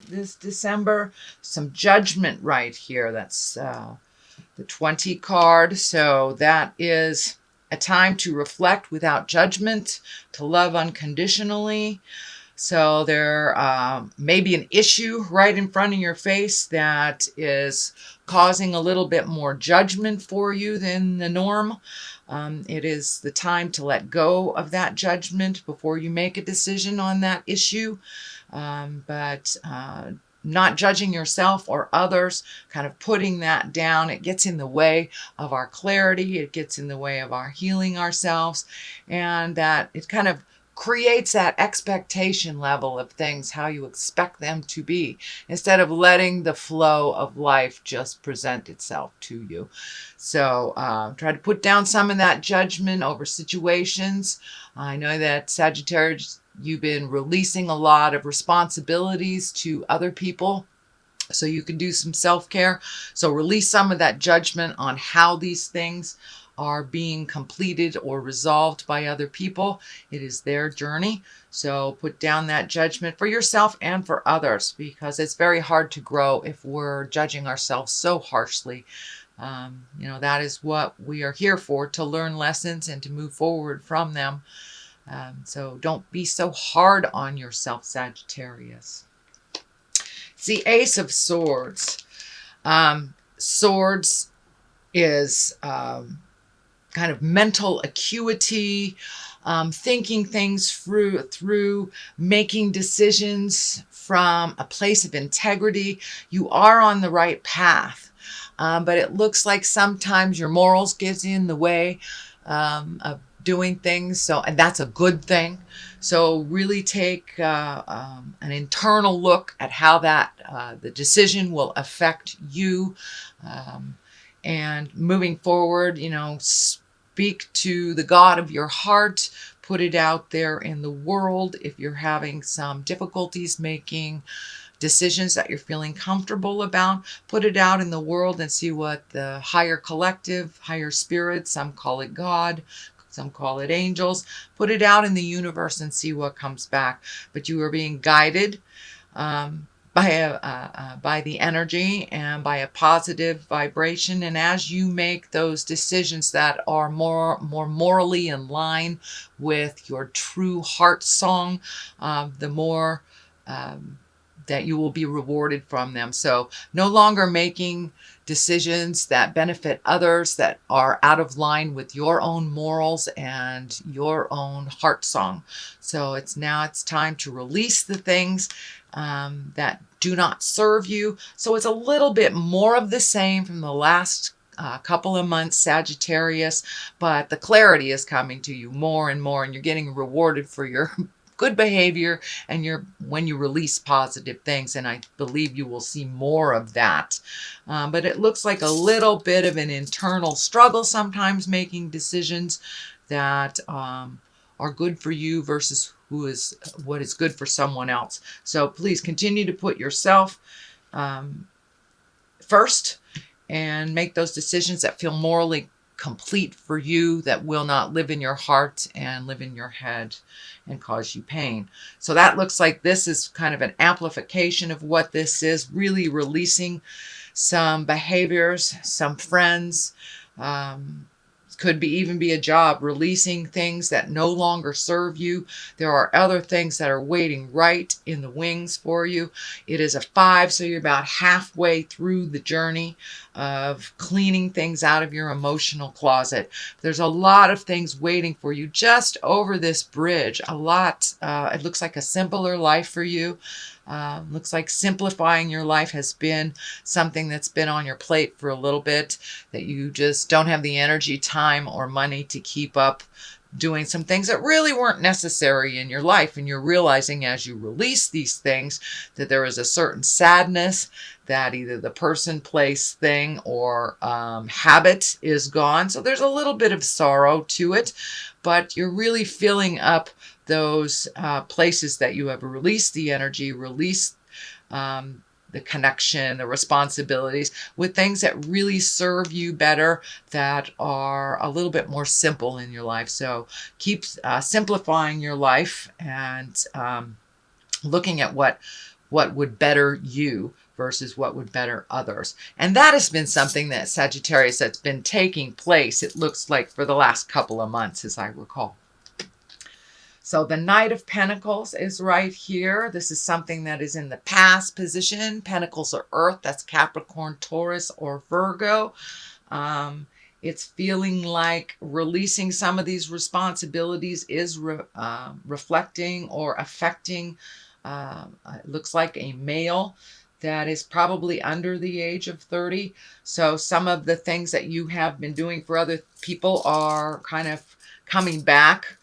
this December. Some judgment right here. That's the 20 card. So that is a time to reflect without judgment, to love unconditionally. So there may be an issue right in front of your face that is causing a little bit more judgment for you than the norm. It is the time to let go of that judgment before you make a decision on that issue. But not judging yourself or others, kind of putting that down, it gets in the way of our clarity. It gets in the way of our healing ourselves, and that it kind of creates that expectation level of things, how you expect them to be, instead of letting the flow of life just present itself to you. So try to put down some of that judgment over situations. I know that Sagittarius, you've been releasing a lot of responsibilities to other people, so you can do some self-care. So release some of that judgment on how these things are being completed or resolved by other people. It is their journey. So put down that judgment for yourself and for others, because it's very hard to grow if we're judging ourselves so harshly. That is what we are here for, to learn lessons and to move forward from them. So don't be so hard on yourself, Sagittarius. It's the Ace of Swords. Swords is kind of mental acuity, thinking things through, making decisions from a place of integrity. You are on the right path, but it looks like sometimes your morals get in the way of doing things. And that's a good thing. So really take an internal look at how the decision will affect you. And moving forward, speak to the God of your heart, put it out there in the world. If you're having some difficulties making decisions that you're feeling comfortable about, put it out in the world and see what the higher collective, higher spirit, some call it God, some call it angels, put it out in the universe and see what comes back. But you are being guided by the energy and by a positive vibration. And as you make those decisions that are more morally in line with your true heart song, the more that you will be rewarded from them. So no longer making decisions that benefit others that are out of line with your own morals and your own heart song. So it's time to release the things that do not serve you. So it's a little bit more of the same from the last couple of months, Sagittarius, but the clarity is coming to you more and more, and you're getting rewarded for your good behavior and when you release positive things. And I believe you will see more of that. But it looks like a little bit of an internal struggle sometimes, making decisions that are good for you versus what is good for someone else. So please continue to put yourself first and make those decisions that feel morally complete for you, that will not live in your heart and live in your head and cause you pain. So that looks like this is kind of an amplification of what this is, really releasing some behaviors, some friends, could even be a job, releasing things that no longer serve you. There are other things that are waiting right in the wings for you. It is a 5, so you're about halfway through the journey of cleaning things out of your emotional closet. There's a lot of things waiting for you just over this bridge. A lot. It looks like a simpler life for you. Looks like simplifying your life has been something that's been on your plate for a little bit, that you just don't have the energy, time, or money to keep up doing some things that really weren't necessary in your life. And you're realizing as you release these things that there is a certain sadness that either the person, place, thing, or habit is gone. So there's a little bit of sorrow to it, but you're really filling up those places that you have released the energy, released the connection, the responsibilities, with things that really serve you better, that are a little bit more simple in your life. So keep simplifying your life and looking at what what would better you versus what would better others. And that has been something that Sagittarius that's been taking place, it looks like, for the last couple of months, as I recall. So the Knight of Pentacles is right here. This is something that is in the past position. Pentacles are Earth. That's Capricorn, Taurus, or Virgo. It's feeling like releasing some of these responsibilities is reflecting or affecting, it looks like, a male that is probably under the age of 30. So some of the things that you have been doing for other people are kind of coming back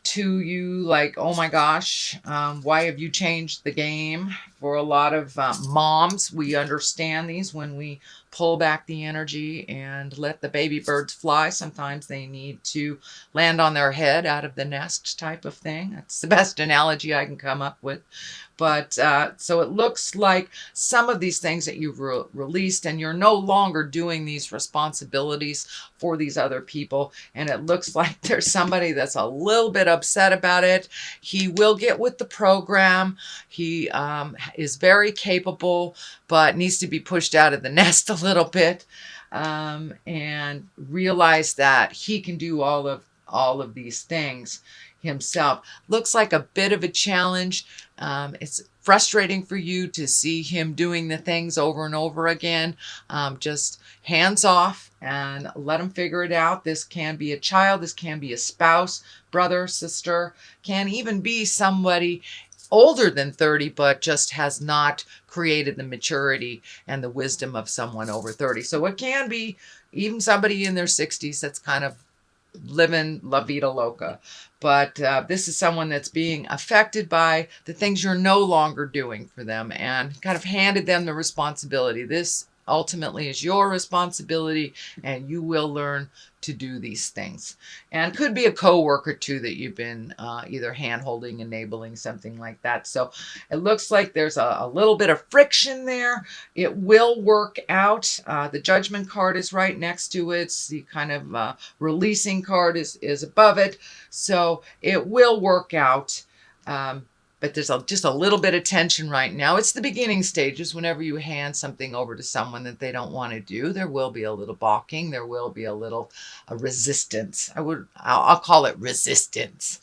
to you, like, oh my gosh, why have you changed the game? For a lot of moms, we understand these when we pull back the energy and let the baby birds fly. Sometimes they need to land on their head out of the nest type of thing. That's the best analogy I can come up with. But so it looks like some of these things that you've released, and you're no longer doing these responsibilities for these other people. And it looks like there's somebody that's a little bit upset about it. He will get with the program. He is very capable, but needs to be pushed out of the nest a little bit, and realize that he can do all of these things himself. Looks like a bit of a challenge. It's frustrating for you to see him doing the things over and over again. Just hands off and let him figure it out. This can be a child. This can be a spouse, brother, sister, can even be somebody older than 30, but just has not created the maturity and the wisdom of someone over 30. So it can be even somebody in their 60s that's kind of living la vida loca. But this is someone that's being affected by the things you're no longer doing for them, and kind of handed them the responsibility. This ultimately is your responsibility, and you will learn to do these things. And could be a coworker too that you've been either hand-holding, enabling, something like that. So it looks like there's a little bit of friction there. It will work out. The Judgment card is right next to it. The kind of releasing card is above it. So it will work out. But there's just a little bit of tension right now. It's the beginning stages. Whenever you hand something over to someone that they don't want to do, there will be a little balking. There will be a little resistance. I'll call it resistance.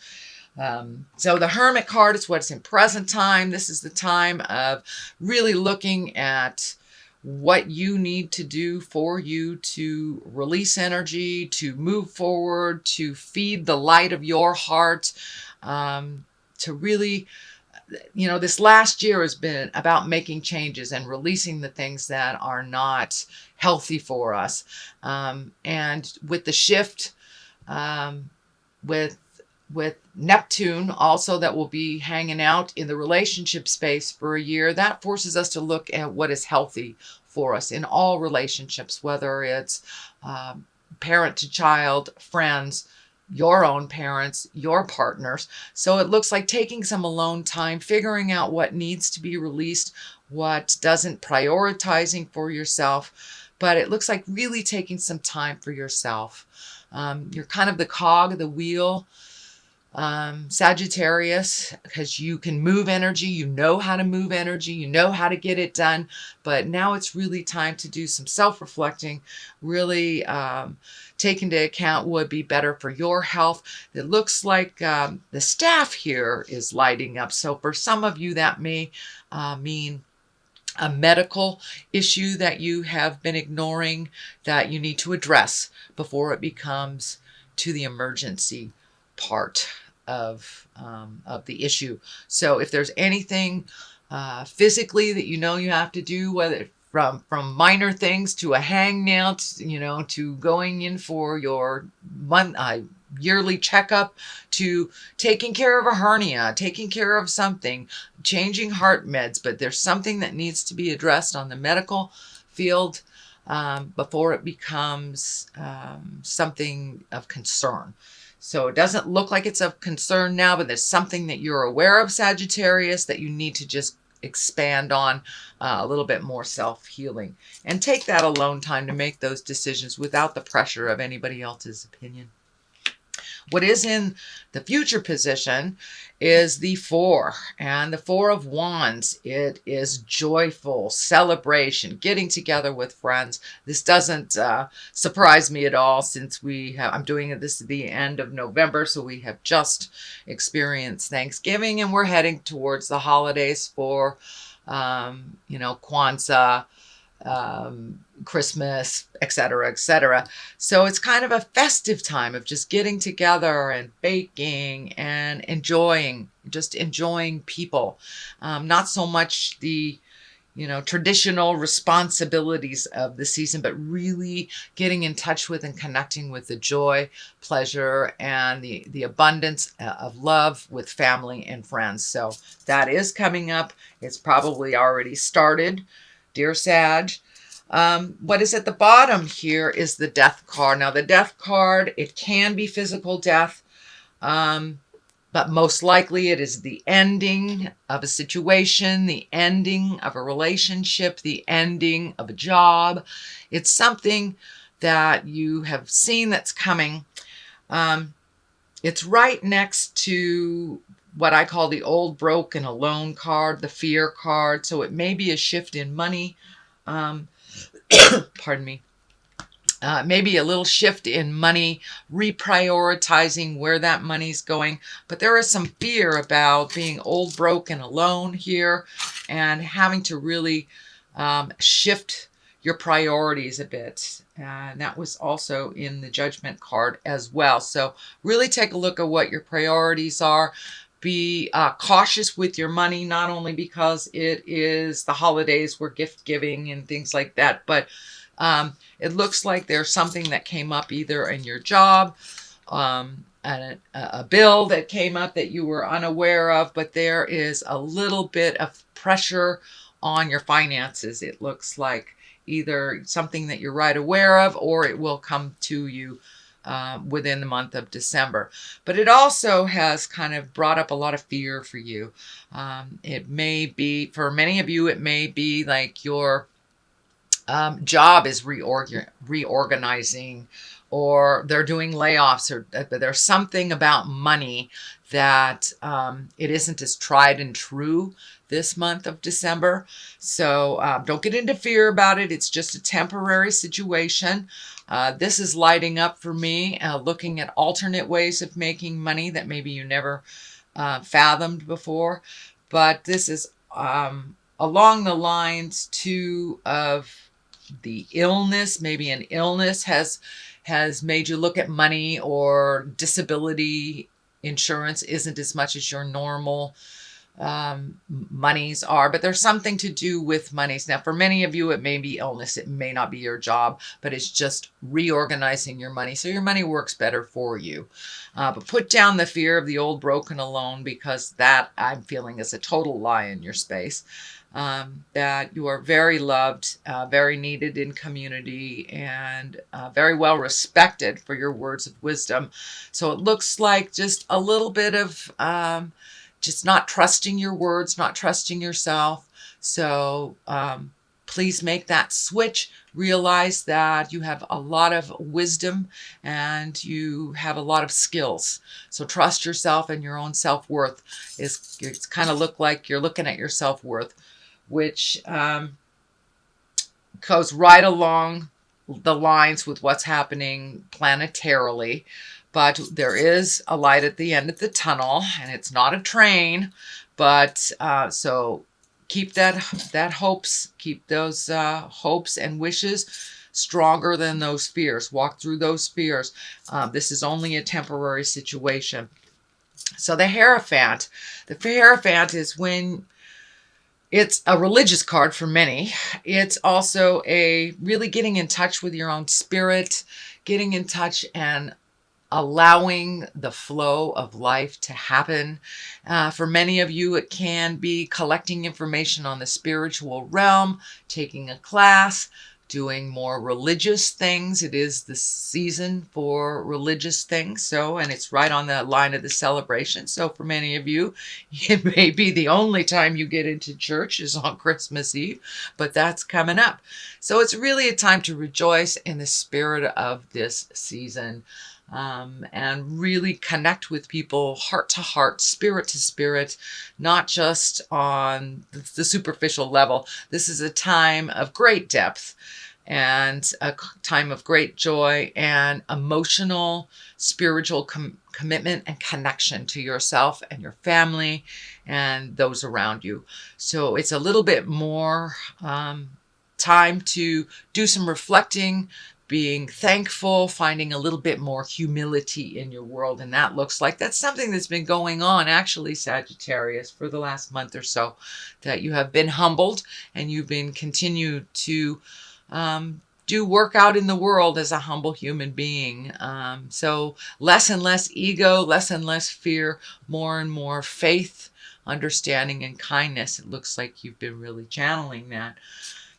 So the Hermit card is what's in present time. This is the time of really looking at what you need to do for you to release energy, to move forward, to feed the light of your heart, to really, this last year has been about making changes and releasing the things that are not healthy for us. And with the shift, with Neptune also, that will be hanging out in the relationship space for a year, that forces us to look at what is healthy for us in all relationships, whether it's parent to child, friends, your own parents, your partners. So it looks like taking some alone time, figuring out what needs to be released, what doesn't, prioritizing for yourself. But it looks like really taking some time for yourself. You're kind of the cog of the wheel, Sagittarius, because you can move energy, you know how to move energy, you know how to get it done. But now it's really time to do some self-reflecting, really take into account what would be better for your health. It looks like the staff here is lighting up. So for some of you, that may mean a medical issue that you have been ignoring that you need to address before it becomes to the emergency part of the issue. So if there's anything physically that you have to do, whether from minor things to a hangnail, to going in for your yearly checkup, to taking care of a hernia, taking care of something, changing heart meds, but there's something that needs to be addressed on the medical field before it becomes something of concern. So it doesn't look like it's of concern now, but there's something that you're aware of, Sagittarius, that you need to just expand on a little bit more self-healing. And take that alone time to make those decisions without the pressure of anybody else's opinion. What is in the future position is the Four, and the Four of Wands. It is joyful celebration, getting together with friends. This doesn't surprise me at all, since I'm doing this at the end of November, so we have just experienced Thanksgiving, and we're heading towards the holidays for, Kwanzaa, Christmas, etc., etc. So it's kind of a festive time of just getting together and baking and enjoying people. Not so much the, traditional responsibilities of the season, but really getting in touch with and connecting with the joy, pleasure, and the abundance of love with family and friends. So that is coming up. It's probably already started, dear Sag. What is at the bottom here is the Death card. Now, the Death card, it can be physical death, but most likely it is the ending of a situation, the ending of a relationship, the ending of a job. It's something that you have seen that's coming. It's right next to what I call the old, broke, and alone card, the Fear card. So it may be a shift in money. Pardon me. Maybe a little shift in money, reprioritizing where that money's going. But there is some fear about being old, broke, and alone here, and having to really shift your priorities a bit. And that was also in the Judgment card as well. So really take a look at what your priorities are. Be cautious with your money, not only because it is the holidays, we're gift giving and things like that, but it looks like there's something that came up either in your job, and a bill that came up that you were unaware of, but there is a little bit of pressure on your finances. It looks like either something that you're right aware of, or it will come to you within the month of December. But it also has kind of brought up a lot of fear for you. It may be, for many of you, it may be like your job is reorganizing, or they're doing layoffs, or there's something about money that it isn't as tried and true this month of December. So don't get into fear about it. It's just a temporary situation. This is lighting up for me, looking at alternate ways of making money that maybe you never fathomed before. But this is along the lines too of the illness. Maybe an illness has made you look at money, or disability insurance isn't as much as your normal monies are, but there's something to do with monies. Now, for many of you, it may be illness. It may not be your job, but it's just reorganizing your money so your money works better for you. But put down the fear of the old, broken, alone, because that I'm feeling is a total lie in your space. That you are very loved, very needed in community, and very well respected for your words of wisdom. So it looks like just a little bit of just not trusting your words, not trusting yourself. So please make that switch. Realize that you have a lot of wisdom and you have a lot of skills. So trust yourself and your own self-worth. It's kind of look like you're looking at your self-worth, which goes right along the lines with what's happening planetarily. But there is a light at the end of the tunnel, and it's not a train. But so keep that hopes, keep those hopes and wishes stronger than those fears. Walk through those fears. This is only a temporary situation. So the Hierophant. The Hierophant is when it's a religious card for many. It's also a really getting in touch with your own spirit, getting in touch and allowing the flow of life to happen. For many of you, it can be collecting information on the spiritual realm, taking a class, doing more religious things. It is the season for religious things. So, and it's right on the line of the celebration. So for many of you, it may be the only time you get into church is on Christmas Eve, but that's coming up. So it's really a time to rejoice in the spirit of this season. and really connect with people heart to heart, spirit to spirit, not just on the superficial level. This is a time of great depth and a time of great joy and emotional, spiritual commitment and connection to yourself and your family and those around you. So it's a little bit more time to do some reflecting, being thankful, finding a little bit more humility in your world. And that looks like that's something that's been going on, actually, Sagittarius, for the last month or so, that you have been humbled and you've been continued to do work out in the world as a humble human being. So less and less ego, less and less fear, more and more faith, understanding, and kindness. It looks like you've been really channeling that.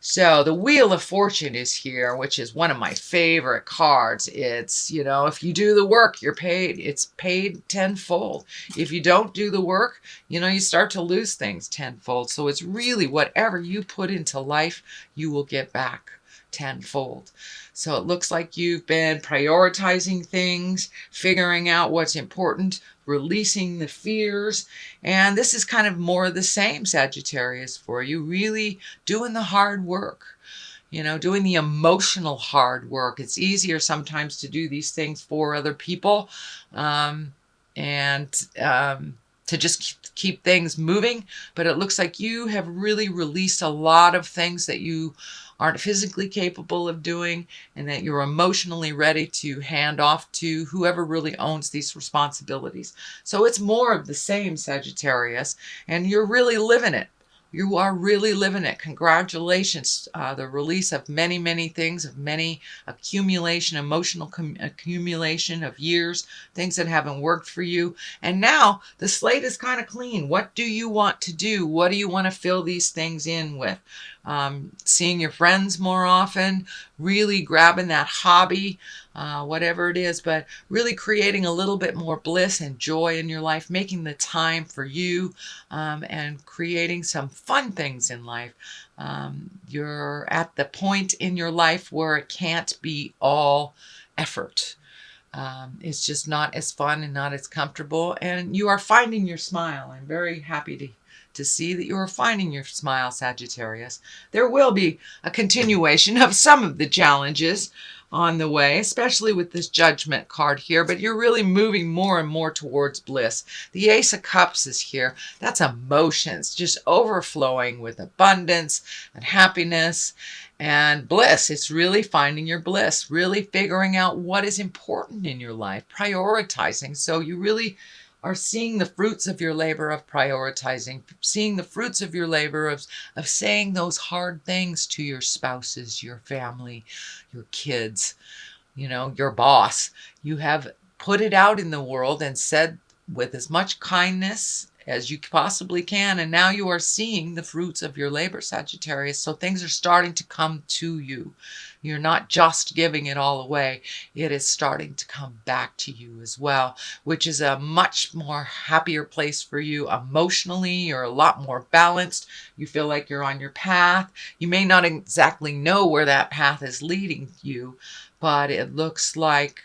So the Wheel of Fortune is here, which is one of my favorite cards. It's, if you do the work, you're paid. It's paid tenfold. If you don't do the work, you start to lose things tenfold. So it's really whatever you put into life, you will get back tenfold. So it looks like you've been prioritizing things, figuring out what's important, releasing the fears. And this is kind of more of the same, Sagittarius, for you, really doing the hard work, doing the emotional hard work. It's easier sometimes to do these things for other people and to just keep things moving. But it looks like you have really released a lot of things that you aren't physically capable of doing, and that you're emotionally ready to hand off to whoever really owns these responsibilities. So it's more of the same, Sagittarius, and you're really living it. You are really living it. Congratulations. The release of many, many things, of many accumulation, emotional accumulation of years, things that haven't worked for you. And now the slate is kind of clean. What do you want to do? What do you want to fill these things in with? Seeing your friends more often, really grabbing that hobby, whatever it is, but really creating a little bit more bliss and joy in your life, making the time for you, and creating some fun things in life. You're at the point in your life where it can't be all effort. It's just not as fun and not as comfortable, and you are finding your smile. I'm very happy to see that you are finding your smile, Sagittarius. There will be a continuation of some of the challenges on the way, especially with this Judgment card here, but you're really moving more and more towards bliss. The Ace of Cups is here. That's emotions, just overflowing with abundance and happiness and bliss. It's really finding your bliss, really figuring out what is important in your life, prioritizing. So you really are seeing the fruits of your labor of prioritizing, seeing the fruits of your labor of saying those hard things to your spouses, your family, your kids, your boss. You have put it out in the world and said with as much kindness as you possibly can, and now you are seeing the fruits of your labor, Sagittarius. So things are starting to come to you. You're not just giving it all away. It is starting to come back to you as well, which is a much more happier place for you emotionally. You're a lot more balanced. You feel like you're on your path. You may not exactly know where that path is leading you, but it looks like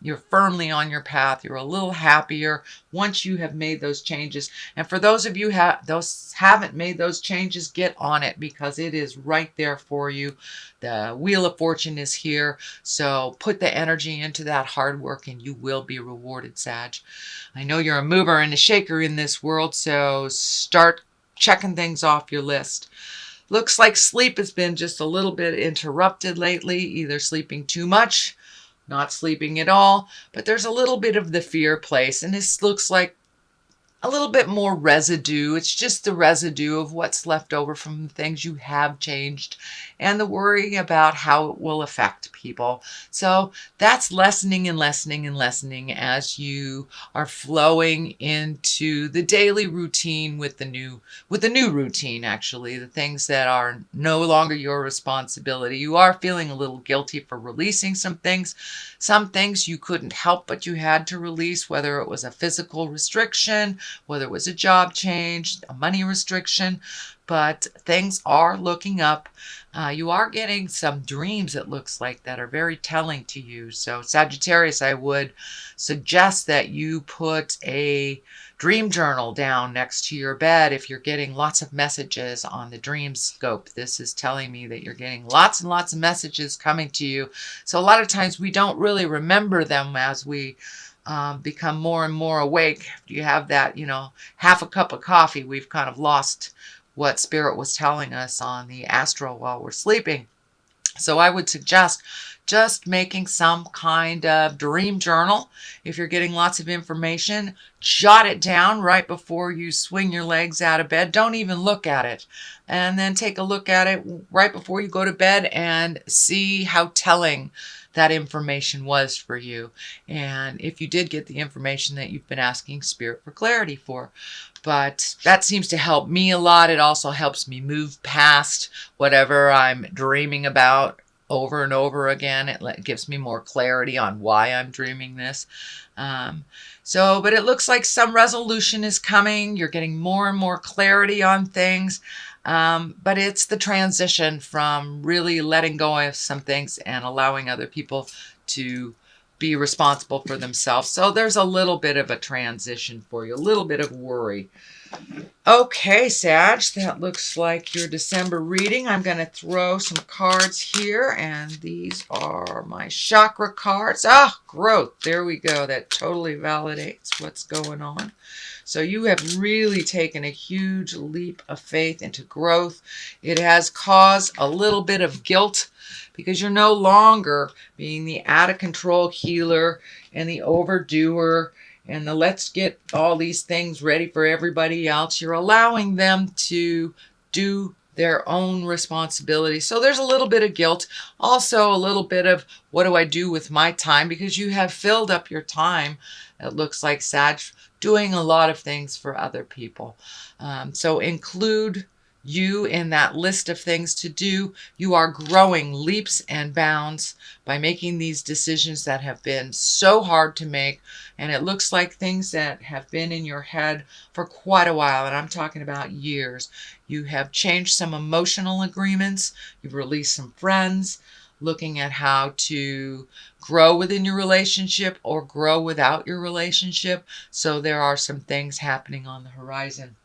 you're firmly on your path. You're a little happier once you have made those changes. And for those of you those haven't made those changes, get on it, because it is right there for you. The Wheel of Fortune is here. So put the energy into that hard work and you will be rewarded, Sag. I know you're a mover and a shaker in this world, so start checking things off your list. Looks like sleep has been just a little bit interrupted lately, either sleeping too much, not sleeping at all, but there's a little bit of the fear place, and this looks like a little bit more residue. It's just the residue of what's left over from the things you have changed and the worry about how it will affect people. So that's lessening and lessening and lessening as you are flowing into the daily routine with the new routine, actually, the things that are no longer your responsibility. You are feeling a little guilty for releasing some things. Some things you couldn't help but you had to release, whether it was a physical restriction, whether it was a job change, a money restriction. but things are looking up. You are getting some dreams, it looks like, that are very telling to you. So Sagittarius, I would suggest that you put a dream journal down next to your bed if you're getting lots of messages on the dream scope. This is telling me that you're getting lots and lots of messages coming to you. So a lot of times we don't really remember them as we become more and more awake. If you have that, half a cup of coffee, we've kind of lost what Spirit was telling us on the astral while we're sleeping. So I would suggest just making some kind of dream journal. If you're getting lots of information, jot it down right before you swing your legs out of bed. Don't even look at it. And then take a look at it right before you go to bed and see how telling that information was for you. And if you did get the information that you've been asking Spirit for clarity for. But that seems to help me a lot. It also helps me move past whatever I'm dreaming about over and over again. It gives me more clarity on why I'm dreaming this. But it looks like some resolution is coming. You're getting more and more clarity on things. But it's the transition from really letting go of some things and allowing other people to be responsible for themselves. So there's a little bit of a transition for you, a little bit of worry. Okay, Sag, that looks like your December reading. I'm going to throw some cards here, and these are my chakra cards. Growth. There we go. That totally validates what's going on. So you have really taken a huge leap of faith into growth. It has caused a little bit of guilt because you're no longer being the out-of-control healer and the overdoer and the let's get all these things ready for everybody else. You're allowing them to do their own responsibility. So there's a little bit of guilt. Also a little bit of what do I do with my time, because you have filled up your time, it looks like, Sag, doing a lot of things for other people. So include you in that list of things to do. You are growing leaps and bounds by making these decisions that have been so hard to make. And it looks like things that have been in your head for quite a while, and I'm talking about years. You have changed some emotional agreements. You've released some friends, looking at how to grow within your relationship or grow without your relationship. So there are some things happening on the horizon.